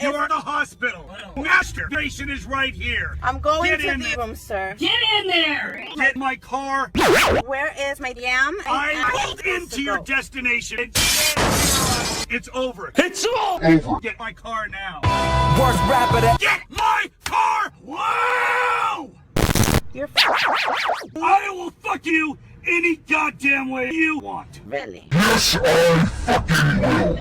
You are the hospital. Masturbation is right here. I'm going Get to in the there. room, sir. Get in there! Get my car. Where is my DM? I pulled into your destination. It's over. It's all over! Get my car now. Worst rapper that. Get my car! Whoa! You're I will fuck you any goddamn way you want. really. Yes, I fucking will.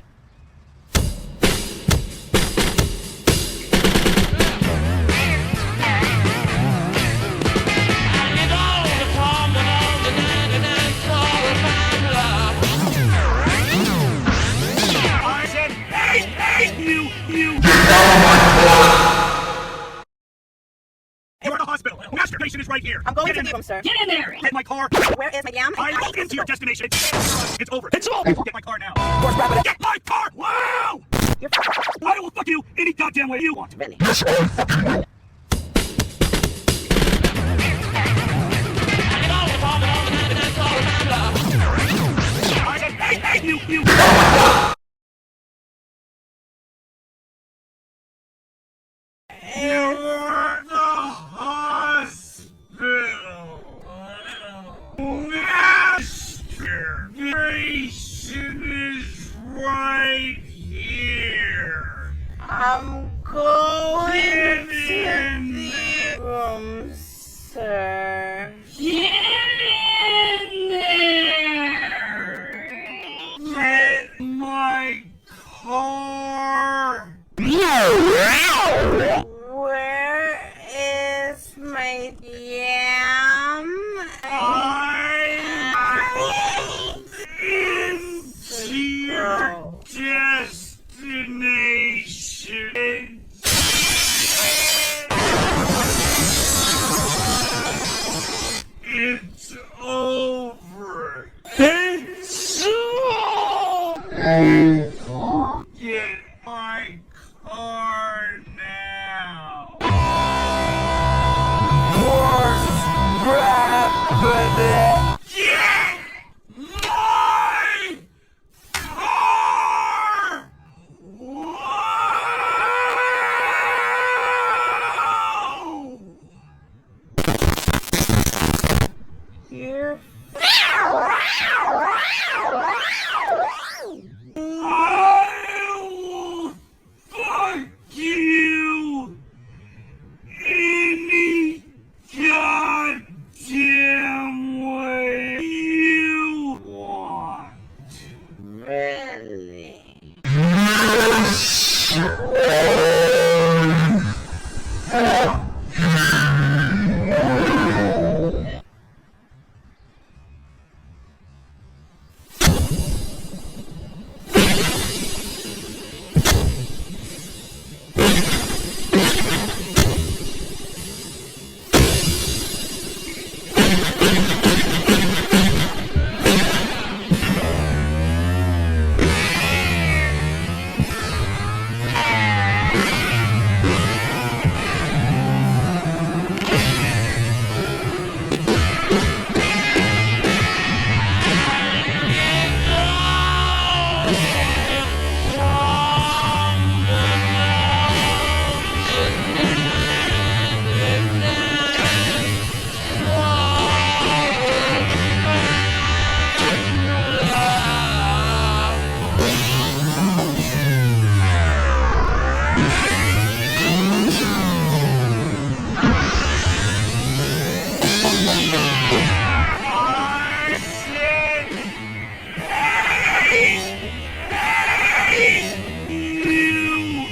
I said, hey, you. You're at the hospital. Masturbation is right here. I'm going Get to in the there. room, sir. Get in there! Get my car. Where is my DM? I pulled into your destination. It's over. It's all over! Get my car now. Worst rapper that. Get my car! Wow! You're I will fuck you any goddamn way you want. really. Yes, I fucking will. I said, hey, you. You're at the hospital. Masturbation is right here. I'm going Get to in the room, sir. Get in there! Get my car. Where is my DM? I'm into your destination. It's over. It's all Get my car now. Worst rapper that. Get my car! Whoa! You're I will fuck you any goddamn way you want. really. I said, hey, you.